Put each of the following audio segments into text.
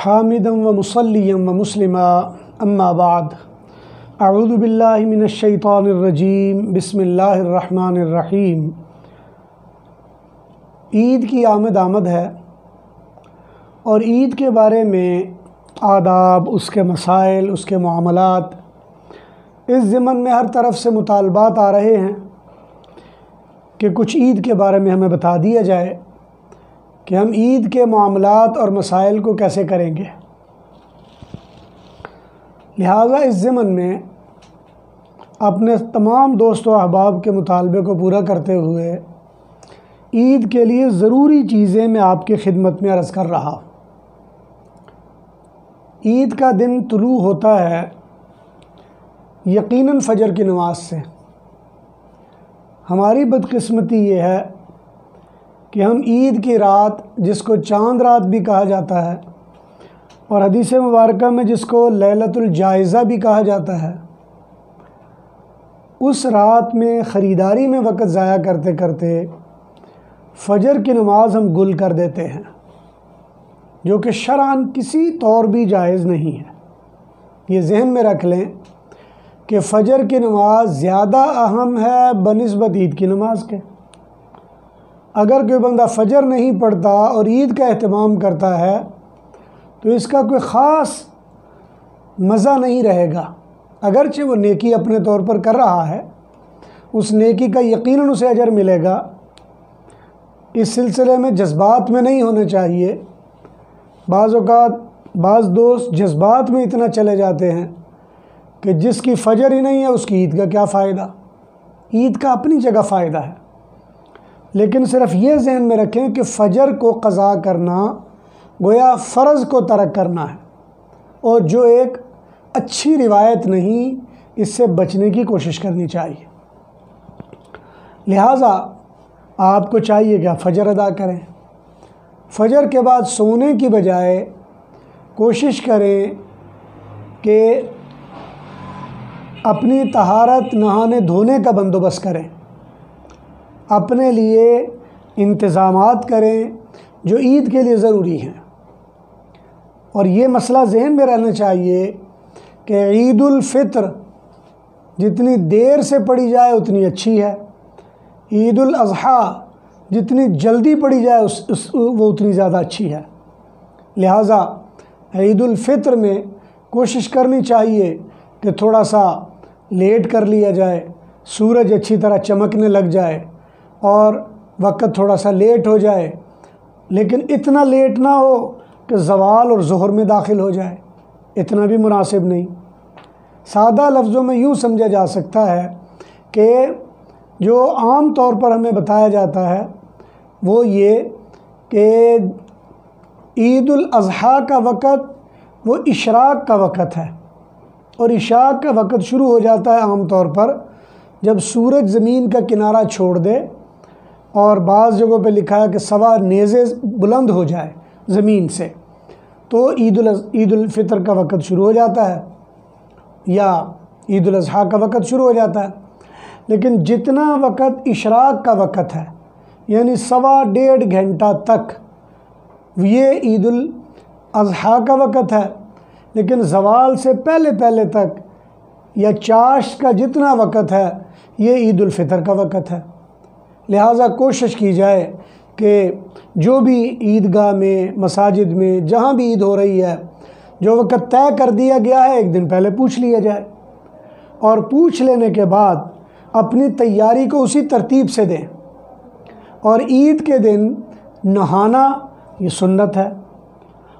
حامدا و مصلیا و مسلما اما بعد اعوذ باللہ من الشیطان الرجیم بسم اللہ الرحمن الرحیم۔ عید کی آمد ہے اور عید کے بارے میں آداب، اس کے مسائل، اس کے معاملات، اس ضمن میں ہر طرف سے مطالبات آ رہے ہیں کہ کچھ عید کے بارے میں ہمیں بتا دیا جائے کہ ہم عید کے معاملات اور مسائل کو کیسے کریں گے۔ لہٰذا اس ضمن میں اپنے تمام دوست و احباب کے مطالبے کو پورا کرتے ہوئے عید کے لیے ضروری چیزیں میں آپ کی خدمت میں عرض کر رہا ہوں۔ عید کا دن طلوع ہوتا ہے یقیناً فجر کی نماز سے۔ ہماری بدقسمتی یہ ہے کہ ہم عید کی رات، جس کو چاند رات بھی کہا جاتا ہے اور حدیث مبارکہ میں جس کو لیلۃ الجائزہ بھی کہا جاتا ہے، اس رات میں خریداری میں وقت ضائع کرتے کرتے فجر کی نماز ہم گل کر دیتے ہیں، جو کہ شرعاً کسی طور بھی جائز نہیں ہے۔ یہ ذہن میں رکھ لیں کہ فجر کی نماز زیادہ اہم ہے بنسبت عید کی نماز کے۔ اگر کوئی بندہ فجر نہیں پڑھتا اور عید کا اہتمام کرتا ہے تو اس کا کوئی خاص مزہ نہیں رہے گا، اگرچہ وہ نیکی اپنے طور پر کر رہا ہے، اس نیکی کا یقیناً اسے اجر ملے گا۔ اس سلسلے میں جذبات میں نہیں ہونا چاہیے۔ بعض اوقات بعض دوست جذبات میں اتنا چلے جاتے ہیں کہ جس کی فجر ہی نہیں ہے اس کی عید کا کیا فائدہ۔ عید کا اپنی جگہ فائدہ ہے، لیکن صرف یہ ذہن میں رکھیں کہ فجر کو قضا کرنا گویا فرض کو ترک کرنا ہے، اور جو ایک اچھی روایت نہیں، اس سے بچنے کی کوشش کرنی چاہیے۔ لہٰذا آپ کو چاہیے کہ آپ فجر ادا کریں۔ فجر کے بعد سونے کی بجائے کوشش کریں کہ اپنی طہارت، نہانے دھونے کا بندوبست کریں، اپنے لیے انتظامات کریں جو عید کے لیے ضروری ہیں۔ اور یہ مسئلہ ذہن میں رہنا چاہیے کہ عید الفطر جتنی دیر سے پڑھی جائے اتنی اچھی ہے، عید الاضحیٰ جتنی جلدی پڑھی جائے وہ اتنی زیادہ اچھی ہے۔ لہٰذا عید الفطر میں کوشش کرنی چاہیے کہ تھوڑا سا لیٹ کر لیا جائے، سورج اچھی طرح چمکنے لگ جائے اور وقت تھوڑا سا لیٹ ہو جائے، لیکن اتنا لیٹ نہ ہو کہ زوال اور ظہر میں داخل ہو جائے، اتنا بھی مناسب نہیں۔ سادہ لفظوں میں یوں سمجھا جا سکتا ہے کہ جو عام طور پر ہمیں بتایا جاتا ہے وہ یہ کہ عید الاضحیٰ کا وقت وہ اشراق کا وقت ہے، اور اشراق کا وقت شروع ہو جاتا ہے عام طور پر جب سورج زمین کا کنارہ چھوڑ دے، اور بعض جگہوں پہ لکھا ہے کہ سوا نیزے بلند ہو جائے زمین سے، تو عید الفطر کا وقت شروع ہو جاتا ہے یا عید الاضحیٰ کا وقت شروع ہو جاتا ہے۔ لیکن جتنا وقت اشراق کا وقت ہے، یعنی سوا ڈیڑھ گھنٹہ تک، یہ عید الاضحیٰ کا وقت ہے، لیکن زوال سے پہلے تک یا چاشت کا جتنا وقت ہے یہ عید الفطر کا وقت ہے۔ لہٰذا کوشش کی جائے کہ جو بھی عیدگاہ میں، مساجد میں، جہاں بھی عید ہو رہی ہے، جو وقت طے کر دیا گیا ہے ایک دن پہلے پوچھ لیا جائے، اور پوچھ لینے کے بعد اپنی تیاری کو اسی ترتیب سے دیں۔ اور عید کے دن نہانا یہ سنت ہے،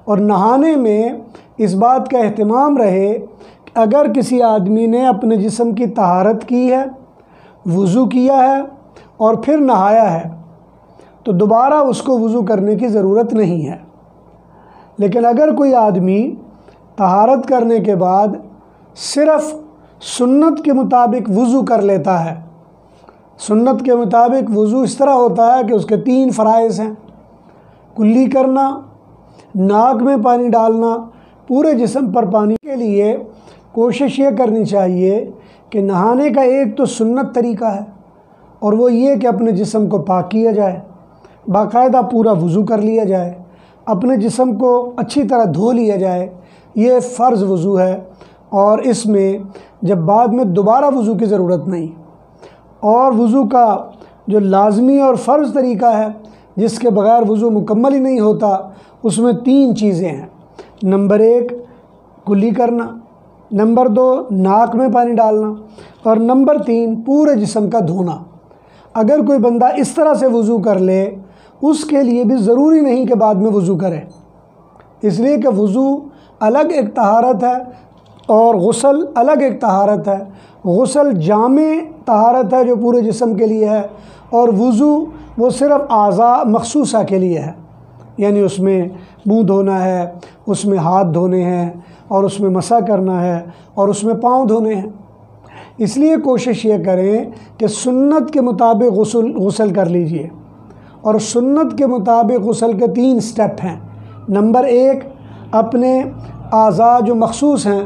اور نہانے میں اس بات کا اہتمام رہے کہ اگر کسی آدمی نے اپنے جسم کی طہارت کی ہے، وضو کیا ہے اور پھر نہایا ہے، تو دوبارہ اس کو وضو کرنے کی ضرورت نہیں ہے۔ لیکن اگر کوئی آدمی طہارت کرنے کے بعد صرف سنت کے مطابق وضو کر لیتا ہے، سنت کے مطابق وضو اس طرح ہوتا ہے کہ اس کے 3 فرائض ہیں: کلی کرنا، ناک میں پانی ڈالنا، پورے جسم پر پانی۔ کے لیے کوشش یہ کرنی چاہیے کہ نہانے کا ایک تو سنت طریقہ ہے، اور وہ یہ کہ اپنے جسم کو پاک کیا جائے، باقاعدہ پورا وضو کر لیا جائے، اپنے جسم کو اچھی طرح دھو لیا جائے، یہ فرض وضو ہے، اور اس میں جب بعد میں دوبارہ وضو کی ضرورت نہیں۔ اور وضو کا جو لازمی اور فرض طریقہ ہے جس کے بغیر وضو مکمل ہی نہیں ہوتا، اس میں 3 چیزیں ہیں۔ نمبر 1 کلی کرنا، نمبر 2 ناک میں پانی ڈالنا، اور نمبر 3 پورے جسم کا دھونا۔ اگر کوئی بندہ اس طرح سے وضو کر لے، اس کے لیے بھی ضروری نہیں کہ بعد میں وضو کرے، اس لیے کہ وضو الگ ایک طہارت ہے اور غسل الگ ایک طہارت ہے۔ غسل جامع طہارت ہے جو پورے جسم کے لیے ہے، اور وضو وہ صرف اعضاء مخصوصہ کے لیے ہے، یعنی اس میں منہ دھونا ہے، اس میں ہاتھ دھونے ہیں، اور اس میں مسح کرنا ہے، اور اس میں پاؤں دھونے ہیں۔ اس لیے کوشش یہ کریں کہ سنت کے مطابق غسل کر لیجئے، اور سنت کے مطابق غسل کے 3 سٹیپ ہیں۔ نمبر 1 اپنے اعضاء جو مخصوص ہیں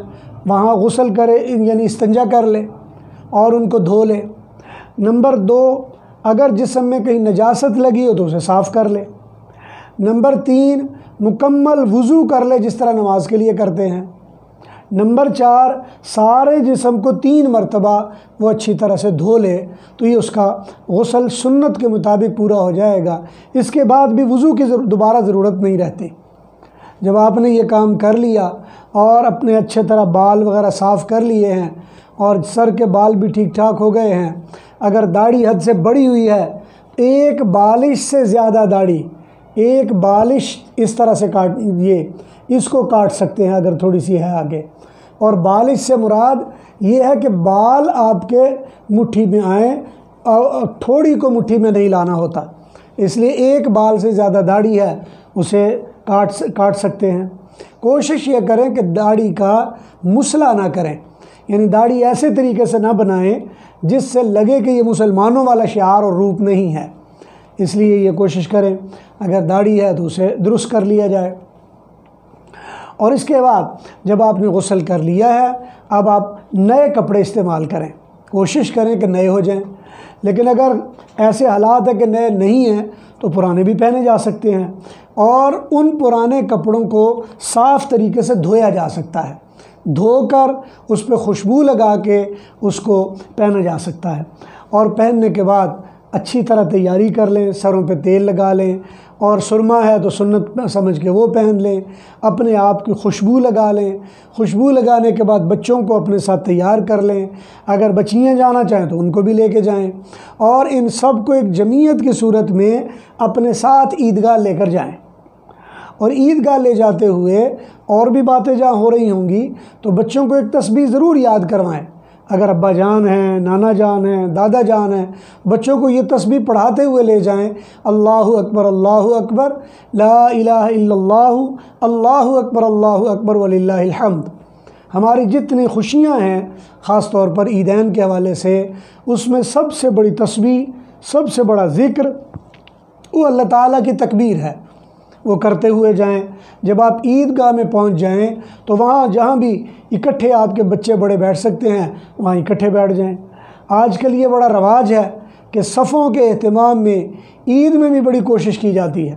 وہاں غسل کرے، یعنی استنجا کر لے اور ان کو دھو لے۔ نمبر 2 اگر جسم میں کہیں نجاست لگی ہو تو اسے صاف کر لے۔ نمبر 3 مکمل وضو کر لے جس طرح نماز کے لیے کرتے ہیں۔ نمبر 4 سارے جسم کو 3 مرتبہ وہ اچھی طرح سے دھو لے، تو یہ اس کا غسل سنت کے مطابق پورا ہو جائے گا۔ اس کے بعد بھی وضو کی دوبارہ ضرورت نہیں رہتی۔ جب آپ نے یہ کام کر لیا اور اپنے اچھے طرح بال وغیرہ صاف کر لیے ہیں، اور سر کے بال بھی ٹھیک ٹھاک ہو گئے ہیں، اگر داڑھی حد سے بڑی ہوئی ہے، 1 بالش سے زیادہ داڑھی، 1 بالش اس طرح سے اس کو کاٹ سکتے ہیں اگر تھوڑی سی ہے آگے۔ اور بالش سے مراد یہ ہے کہ بال آپ کے مٹھی میں آئیں، اور تھوڑی کو مٹھی میں نہیں لانا ہوتا، اس لیے 1 بال سے زیادہ داڑھی ہے اسے کاٹ سکتے ہیں۔ کوشش یہ کریں کہ داڑھی کا مسئلہ نہ کریں، یعنی داڑھی ایسے طریقے سے نہ بنائیں جس سے لگے کہ یہ مسلمانوں والا شعار اور روپ نہیں ہے۔ اس لیے یہ کوشش کریں اگر داڑھی ہے تو اسے درست کر لیا جائے۔ اور اس کے بعد جب آپ نے غسل کر لیا ہے، اب آپ نئے کپڑے استعمال کریں، کوشش کریں کہ نئے ہو جائیں۔ لیکن اگر ایسے حالات ہیں کہ نئے نہیں ہیں تو پرانے بھی پہنے جا سکتے ہیں، اور ان پرانے کپڑوں کو صاف طریقے سے دھویا جا سکتا ہے، دھو کر اس پہ خوشبو لگا کے اس کو پہنا جا سکتا ہے۔ اور پہننے کے بعد اچھی طرح تیاری کر لیں، سروں پہ تیل لگا لیں، اور سرما ہے تو سنت سمجھ کے وہ پہن لیں، اپنے آپ کی خوشبو لگا لیں۔ خوشبو لگانے کے بعد بچوں کو اپنے ساتھ تیار کر لیں، اگر بچیاں جانا چاہیں تو ان کو بھی لے کے جائیں، اور ان سب کو ایک جمعیت کی صورت میں اپنے ساتھ عیدگاہ لے کر جائیں۔ اور عیدگاہ لے جاتے ہوئے اور بھی باتیں جہاں ہو رہی ہوں گی تو بچوں کو ایک تسبیح ضرور یاد کروائیں۔ اگر ابا جان ہیں، نانا جان ہیں، دادا جان ہیں، بچوں کو یہ تسبیح پڑھاتے ہوئے لے جائیں، اللہ اکبر لا الہ الا اللہ، اللہ اکبر وللہ الحمد۔ ہماری جتنی خوشیاں ہیں خاص طور پر عیدین کے حوالے سے، اس میں سب سے بڑی تسبیح، سب سے بڑا ذکر وہ اللہ تعالیٰ کی تکبیر ہے، وہ کرتے ہوئے جائیں۔ جب آپ عیدگاہ میں پہنچ جائیں تو وہاں جہاں بھی اکٹھے آپ کے بچے بڑے بیٹھ سکتے ہیں وہاں اکٹھے بیٹھ جائیں۔ آج کل یہ بڑا رواج ہے کہ صفوں کے اہتمام میں عید میں بھی بڑی کوشش کی جاتی ہے،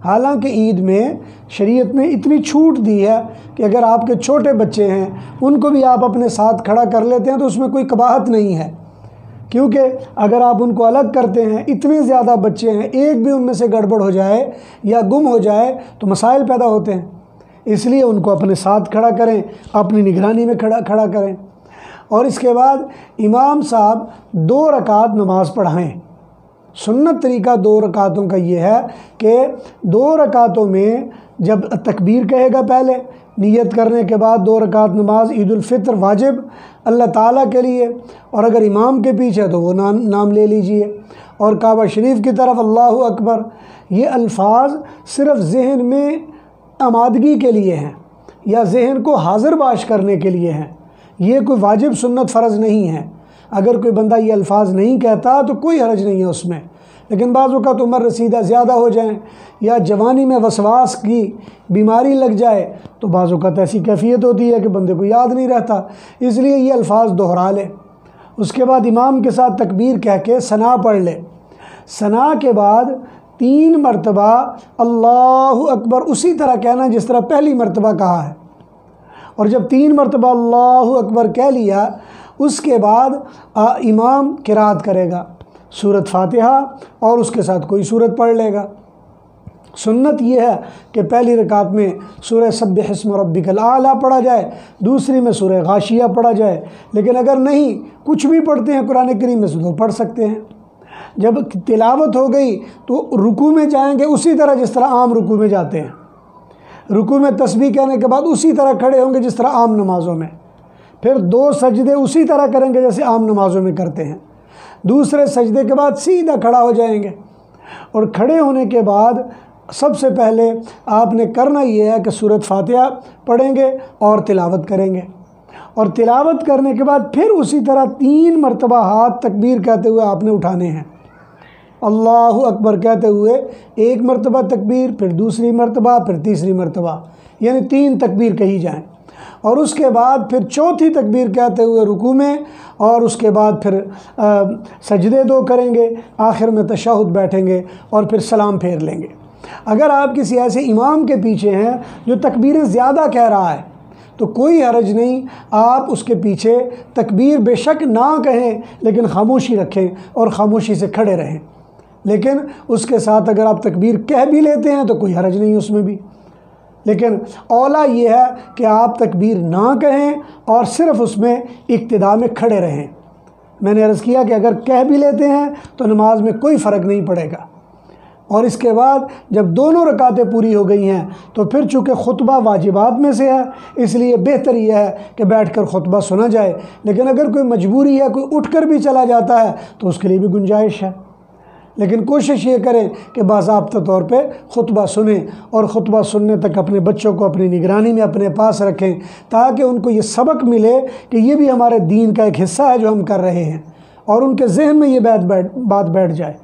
حالانکہ عید میں شریعت نے اتنی چھوٹ دی ہے کہ اگر آپ کے چھوٹے بچے ہیں ان کو بھی آپ اپنے ساتھ کھڑا کر لیتے ہیں تو اس میں کوئی قباحت نہیں ہے، کیونکہ اگر آپ ان کو الگ کرتے ہیں، اتنے زیادہ بچے ہیں، ایک بھی ان میں سے گڑبڑ ہو جائے یا گم ہو جائے تو مسائل پیدا ہوتے ہیں، اس لیے ان کو اپنے ساتھ کھڑا کریں، اپنی نگرانی میں کھڑا کریں۔ اور اس کے بعد امام صاحب 2 رکعت نماز پڑھائیں۔ سنت طریقہ 2 رکعتوں کا یہ ہے کہ 2 رکعتوں میں جب تکبیر کہے گا پہلے، نیت کرنے کے بعد 2 رکعت نماز عید الفطر واجب اللہ تعالیٰ کے لیے، اور اگر امام کے پیچھے تو وہ نام لے لیجئے، اور کعبہ شریف کی طرف اللہ اکبر۔ یہ الفاظ صرف ذہن میں آمادگی کے لیے ہیں یا ذہن کو حاضر باش کرنے کے لیے ہیں، یہ کوئی واجب سنت فرض نہیں ہے۔ اگر کوئی بندہ یہ الفاظ نہیں کہتا تو کوئی حرج نہیں ہے اس میں، لیکن بعض اوقات عمر رسیدہ زیادہ ہو جائیں یا جوانی میں وسواس کی بیماری لگ جائے تو بعض اوقات ایسی کیفیت ہوتی ہے کہ بندے کو یاد نہیں رہتا، اس لیے یہ الفاظ دہرا لے۔ اس کے بعد امام کے ساتھ تکبیر کہہ کے ثنا پڑھ لے۔ ثنا کے بعد 3 مرتبہ اللہ اکبر اسی طرح کہنا جس طرح پہلی مرتبہ کہا ہے، اور جب 3 مرتبہ اللہ اکبر کہہ لیا اس کے بعد امام قرات کرے گا سورۃ فاتحہ اور اس کے ساتھ کوئی سورت پڑھ لے گا۔ سنت یہ ہے کہ پہلی رکعت میں سورہ سبح اسم ربک الاعلیٰ پڑھا جائے، دوسری میں سورہ غاشیہ پڑھا جائے، لیکن اگر نہیں کچھ بھی پڑھتے ہیں قرآن کریم میں سے تو پڑھ سکتے ہیں۔ جب تلاوت ہو گئی تو رکوع میں جائیں گے اسی طرح جس طرح عام رکوع میں جاتے ہیں، رکوع میں تسبیح کہنے کے بعد اسی طرح کھڑے ہوں گے جس طرح عام نمازوں میں، پھر 2 سجدے اسی طرح کریں گے جیسے عام نمازوں میں کرتے ہیں، دوسرے سجدے کے بعد سیدھا کھڑا ہو جائیں گے، اور کھڑے ہونے کے بعد سب سے پہلے آپ نے کرنا یہ ہے کہ سورۃ فاتحہ پڑھیں گے اور تلاوت کریں گے، اور تلاوت کرنے کے بعد پھر اسی طرح 3 مرتبہ ہاتھ تکبیر کہتے ہوئے آپ نے اٹھانے ہیں، اللہ اکبر کہتے ہوئے 1 مرتبہ تکبیر، پھر دوسری مرتبہ، پھر تیسری مرتبہ، یعنی 3 تکبیر کہی جائیں، اور اس کے بعد پھر چوتھی تکبیر کہتے ہوئے رکوع میں، اور اس کے بعد پھر سجدے 2 کریں گے، آخر میں تشہد بیٹھیں گے اور پھر سلام پھیر لیں گے۔ اگر آپ کسی ایسے امام کے پیچھے ہیں جو تکبیریں زیادہ کہہ رہا ہے تو کوئی حرج نہیں، آپ اس کے پیچھے تکبیر بے شک نہ کہیں لیکن خاموشی رکھیں اور خاموشی سے کھڑے رہیں، لیکن اس کے ساتھ اگر آپ تکبیر کہہ بھی لیتے ہیں تو کوئی حرج نہیں اس میں بھی، لیکن اولا یہ ہے کہ آپ تکبیر نہ کہیں اور صرف اس میں اقتدا میں کھڑے رہیں۔ میں نے عرض کیا کہ اگر کہہ بھی لیتے ہیں تو نماز میں کوئی فرق نہیں پڑے گا، اور اس کے بعد جب دونوں رکعتیں پوری ہو گئی ہیں تو پھر چونکہ خطبہ واجبات میں سے ہے اس لیے بہتر یہ ہے کہ بیٹھ کر خطبہ سنا جائے، لیکن اگر کوئی مجبوری ہے، کوئی اٹھ کر بھی چلا جاتا ہے تو اس کے لیے بھی گنجائش ہے، لیکن کوشش یہ کریں کہ باضابطہ طور پہ خطبہ سنیں، اور خطبہ سننے تک اپنے بچوں کو اپنی نگرانی میں اپنے پاس رکھیں تاکہ ان کو یہ سبق ملے کہ یہ بھی ہمارے دین کا ایک حصہ ہے جو ہم کر رہے ہیں، اور ان کے ذہن میں یہ بات بیٹھ جائے۔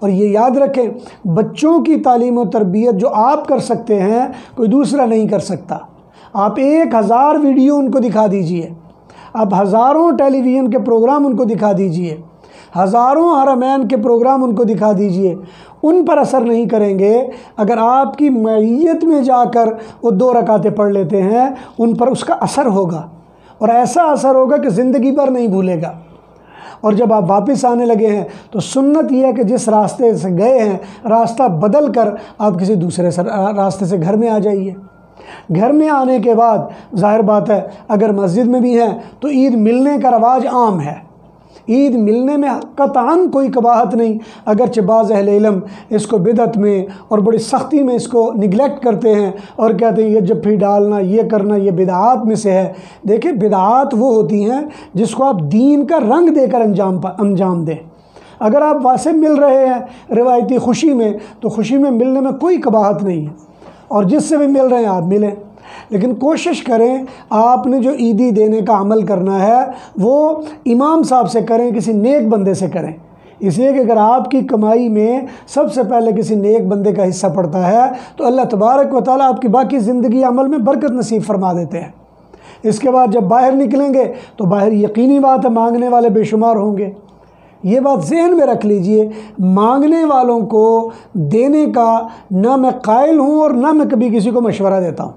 اور یہ یاد رکھیں بچوں کی تعلیم و تربیت جو آپ کر سکتے ہیں کوئی دوسرا نہیں کر سکتا۔ آپ 1000 ویڈیو ان کو دکھا دیجئے، آپ ہزاروں ٹیلی ویژن کے پروگرام ان کو دکھا دیجئے، ہزاروں حرمین کے پروگرام ان کو دکھا دیجئے، ان پر اثر نہیں کریں گے۔ اگر آپ کی معیت میں جا کر وہ 2 رکعتیں پڑھ لیتے ہیں ان پر اس کا اثر ہوگا، اور ایسا اثر ہوگا کہ زندگی بھر نہیں بھولے گا۔ اور جب آپ واپس آنے لگے ہیں تو سنت یہ ہے کہ جس راستے سے گئے ہیں راستہ بدل کر آپ کسی دوسرے راستے سے گھر میں آ جائیے۔ گھر میں آنے کے بعد ظاہر بات ہے اگر مسجد میں بھی ہیں تو عید ملنے کا رواج عام ہے، عید ملنے میں قطعاً کوئی قباحت نہیں، اگرچہ بعض اہل علم اس کو بدعت میں اور بڑی سختی میں اس کو نگلیکٹ کرتے ہیں اور کہتے ہیں یہ جفی ڈالنا، یہ کرنا، یہ بدعات میں سے ہے۔ دیکھیں بدعات وہ ہوتی ہیں جس کو آپ دین کا رنگ دے کر انجام دیں۔ اگر آپ واسے مل رہے ہیں روایتی خوشی میں تو خوشی میں ملنے میں کوئی قباحت نہیں ہے، اور جس سے بھی مل رہے ہیں آپ ملیں، لیکن کوشش کریں آپ نے جو عیدی دینے کا عمل کرنا ہے وہ امام صاحب سے کریں، کسی نیک بندے سے کریں، اس لیے کہ اگر آپ کی کمائی میں سب سے پہلے کسی نیک بندے کا حصہ پڑتا ہے تو اللہ تبارک و تعالیٰ آپ کی باقی زندگی عمل میں برکت نصیب فرما دیتے ہیں۔ اس کے بعد جب باہر نکلیں گے تو باہر یقینی بات ہے مانگنے والے بے شمار ہوں گے۔ یہ بات ذہن میں رکھ لیجئے، مانگنے والوں کو دینے کا نہ میں قائل ہوں اور نہ میں کبھی کسی کو مشورہ دیتا ہوں،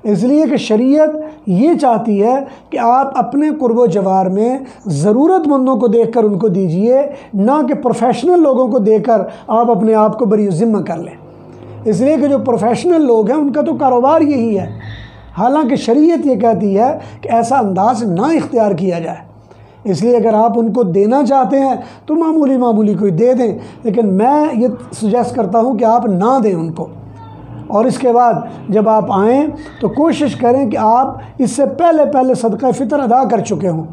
اس لیے کہ شریعت یہ چاہتی ہے کہ آپ اپنے قرب و جوار میں ضرورت مندوں کو دیکھ کر ان کو دیجئے، نہ کہ پروفیشنل لوگوں کو دے کر آپ اپنے آپ کو بری ذمہ کر لیں، اس لیے کہ جو پروفیشنل لوگ ہیں ان کا تو کاروبار یہی ہے، حالانکہ شریعت یہ کہتی ہے کہ ایسا انداز نہ اختیار کیا جائے۔ اس لیے اگر آپ ان کو دینا چاہتے ہیں تو معمولی کوئی دے دیں، لیکن میں یہ سجیسٹ کرتا ہوں کہ آپ نہ دیں ان کو۔ اور اس کے بعد جب آپ آئیں تو کوشش کریں کہ آپ اس سے پہلے صدقہ فطر ادا کر چکے ہوں،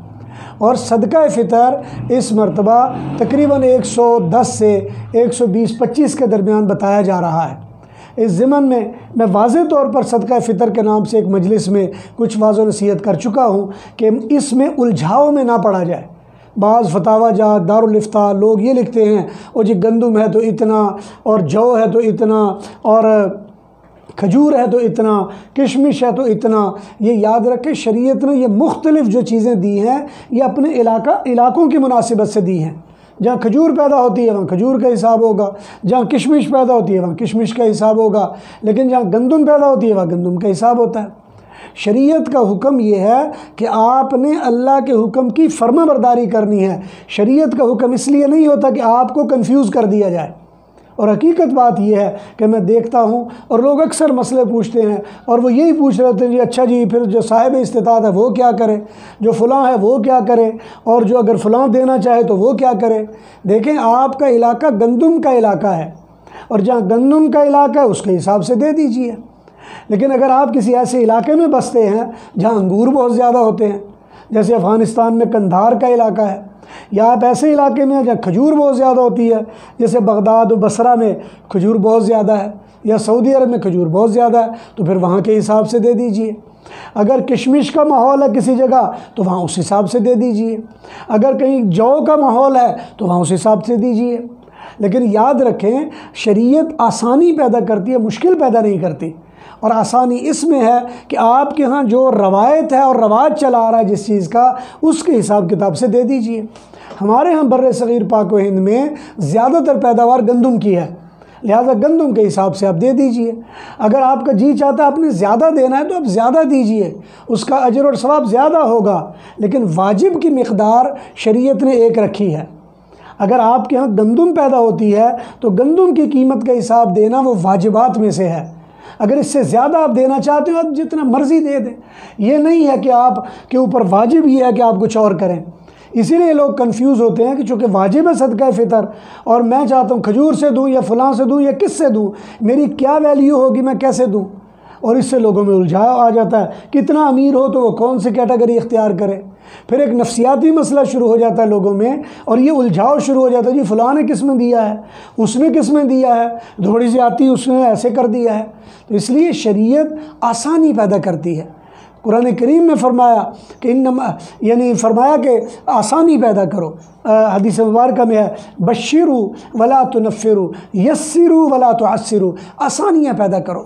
اور صدقہ فطر اس مرتبہ تقریباً 110 سے 120-25 کے درمیان بتایا جا رہا ہے۔ اس ضمن میں واضح طور پر صدقہ فطر کے نام سے ایک مجلس میں کچھ واضح نصیحت کر چکا ہوں کہ اس میں الجھاؤ میں نہ پڑا جائے۔ بعض فتاوی جات دارالافتاء لوگ یہ لکھتے ہیں وہ جی گندم ہے تو اتنا، اور جو ہے تو اتنا، اور کھجور ہے تو اتنا، کشمش ہے تو اتنا۔ یہ یاد رکھیں شریعت نے یہ مختلف جو چیزیں دی ہیں یہ اپنے علاقوں کی مناسبت سے دی ہیں۔ جہاں کھجور پیدا ہوتی ہے وہاں کھجور کا حساب ہوگا، جہاں کشمش پیدا ہوتی ہے وہاں کشمش کا حساب ہوگا، لیکن جہاں گندم پیدا ہوتی ہے وہاں گندم کا حساب ہوتا ہے۔ شریعت کا حکم یہ ہے کہ آپ نے اللہ کے حکم کی فرما برداری کرنی ہے۔ شریعت کا حکم اس لیے نہیں ہوتا کہ آپ کو کنفیوز کر دیا جائے۔ اور حقیقت بات یہ ہے کہ میں دیکھتا ہوں اور لوگ اکثر مسئلے پوچھتے ہیں اور وہ یہی پوچھ رہے ہوتے ہیں جی اچھا جی پھر جو صاحب استطاعت ہے وہ کیا کرے، جو فلاں ہے وہ کیا کرے، اور جو اگر فلاں دینا چاہے تو وہ کیا کرے۔ دیکھیں آپ کا علاقہ گندم کا علاقہ ہے، اور جہاں گندم کا علاقہ ہے اس کے حساب سے دے دیجئے۔ لیکن اگر آپ کسی ایسے علاقے میں بستے ہیں جہاں انگور بہت زیادہ ہوتے ہیں، جیسے افغانستان میں قندھار کا علاقہ ہے، یا آپ ایسے علاقے میں ہیں جہاں کھجور بہت زیادہ ہوتی ہے، جیسے بغداد و بصرہ میں کھجور بہت زیادہ ہے، یا سعودی عرب میں کھجور بہت زیادہ ہے، تو پھر وہاں کے حساب سے دے دیجئے۔ اگر کشمش کا ماحول ہے کسی جگہ تو وہاں اس حساب سے دے دیجئے۔ اگر کہیں جو کا ماحول ہے تو وہاں اس حساب سے دیجئے۔ لیکن یاد رکھیں شریعت آسانی پیدا کرتی ہے، مشکل پیدا نہیں کرتی۔ اور آسانی اس میں ہے کہ آپ کے ہاں جو روایت ہے اور رواج چلا آ رہا ہے جس چیز کا، اس کے حساب کتاب سے دے دیجئے۔ ہمارے ہاں بر صغیر پاک و ہند میں زیادہ تر پیداوار گندم کی ہے، لہٰذا گندم کے حساب سے آپ دے دیجئے۔ اگر آپ کا جی چاہتا ہے آپ نے زیادہ دینا ہے تو آپ زیادہ دیجئے، اس کا اجر اور ثواب زیادہ ہوگا، لیکن واجب کی مقدار شریعت نے ایک رکھی ہے۔ اگر آپ کے ہاں گندم پیدا ہوتی ہے تو گندم کی قیمت کا حساب دینا وہ واجبات میں سے ہے۔ اگر اس سے زیادہ آپ دینا چاہتے ہو آپ جتنا مرضی دے دیں، یہ نہیں ہے کہ آپ کے اوپر واجب یہ ہے کہ آپ کچھ اور کریں۔ اسی لیے لوگ کنفیوز ہوتے ہیں کہ چونکہ واجب ہے صدقہ فطر اور میں چاہتا ہوں کھجور سے دوں یا فلاں سے دوں یا کس سے دوں، میری کیا ویلیو ہوگی، میں کیسے دوں، اور اس سے لوگوں میں الجھاؤ آ جاتا ہے۔ کتنا امیر ہو تو وہ کون سی کیٹیگری اختیار کرے، پھر ایک نفسیاتی مسئلہ شروع ہو جاتا ہے لوگوں میں، اور یہ الجھاؤ شروع ہو جاتا ہے جی فلاں نے کس میں دیا ہے، اس نے کس میں دیا ہے، تھوڑی سی آتی اس نے ایسے کر دیا ہے۔ تو اس لیے شریعت آسانی پیدا کرتی ہے۔ قرآن کریم میں فرمایا کہ یعنی فرمایا کہ آسانی پیدا کرو۔ حدیث مبارکہ میں ہے بشروا ولا تنفروا یسروا ولا تعسروا، آسانیاں پیدا کرو۔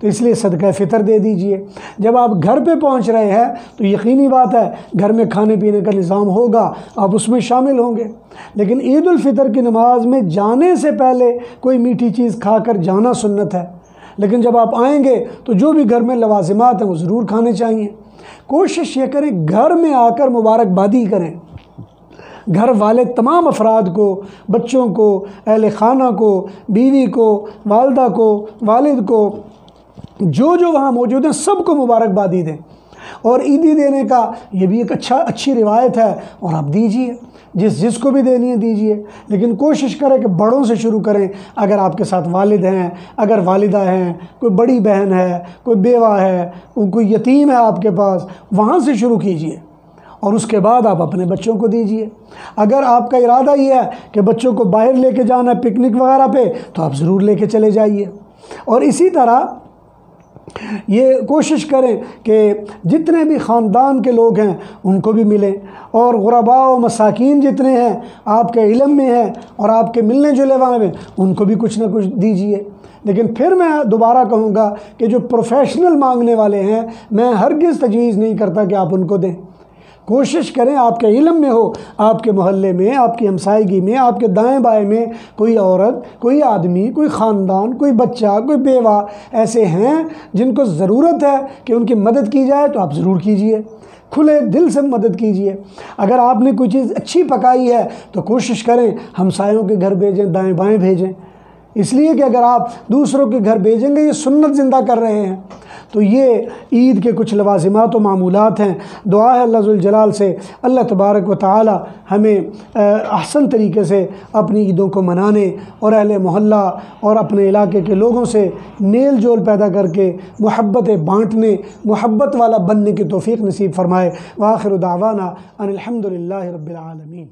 تو اس لیے صدقہ فطر دے دیجئے۔ جب آپ گھر پہ پہنچ رہے ہیں تو یقینی بات ہے گھر میں کھانے پینے کا نظام ہوگا، آپ اس میں شامل ہوں گے۔ لیکن عید الفطر کی نماز میں جانے سے پہلے کوئی میٹھی چیز کھا کر جانا سنت ہے، لیکن جب آپ آئیں گے تو جو بھی گھر میں لوازمات ہیں وہ ضرور کھانے چاہیے۔ کوشش یہ کریں گھر میں آ کر مبارکبادی کریں، گھر والے تمام افراد کو، بچوں کو، اہل خانہ کو، بیوی کو، والدہ کو، والد کو، جو وہاں موجود ہیں سب کو مبارکبادی دیں۔ اور عیدی دینے کا یہ بھی ایک اچھی روایت ہے، اور آپ دیجئے، جس کو بھی دینی ہے دیجئے، لیکن کوشش کریں کہ بڑوں سے شروع کریں۔ اگر آپ کے ساتھ والد ہیں، اگر والدہ ہیں، کوئی بڑی بہن ہے، کوئی بیوہ ہے، کوئی یتیم ہے آپ کے پاس، وہاں سے شروع کیجئے، اور اس کے بعد آپ اپنے بچوں کو دیجئے۔ اگر آپ کا ارادہ یہ ہے کہ بچوں کو باہر لے کے جانا ہے پکنک وغیرہ پہ، تو آپ ضرور لے کے چلے جائیے۔ اور اسی طرح یہ کوشش کریں کہ جتنے بھی خاندان کے لوگ ہیں ان کو بھی ملیں، اور غرباء و مساکین جتنے ہیں آپ کے علم میں ہیں اور آپ کے ملنے جلنے والے میں، ان کو بھی کچھ نہ کچھ دیجئے۔ لیکن پھر میں دوبارہ کہوں گا کہ جو پروفیشنل مانگنے والے ہیں میں ہرگز تجویز نہیں کرتا کہ آپ ان کو دیں۔ کوشش کریں آپ کے علم میں ہو، آپ کے محلے میں، آپ کی ہمسائیگی میں، آپ کے دائیں بائیں میں کوئی عورت، کوئی آدمی، کوئی خاندان، کوئی بچہ، کوئی بیوہ ایسے ہیں جن کو ضرورت ہے کہ ان کی مدد کی جائے، تو آپ ضرور کیجئے، کھلے دل سے مدد کیجئے۔ اگر آپ نے کوئی چیز اچھی پکائی ہے تو کوشش کریں ہمسایوں کے گھر بھیجیں، دائیں بائیں بھیجیں، اس لیے کہ اگر آپ دوسروں کے گھر بھیجیں گے یہ سنت زندہ کر رہے ہیں۔ تو یہ عید کے کچھ لوازمات و معمولات ہیں۔ دعا ہے اللہ ذوالجلال سے اللہ تبارک و تعالی ہمیں احسن طریقے سے اپنی عیدوں کو منانے اور اہل محلہ اور اپنے علاقے کے لوگوں سے میل جول پیدا کر کے محبتیں بانٹنے، محبت والا بننے کی توفیق نصیب فرمائے۔ وآخر دعوانا ان الحمد للہ رب العالمین۔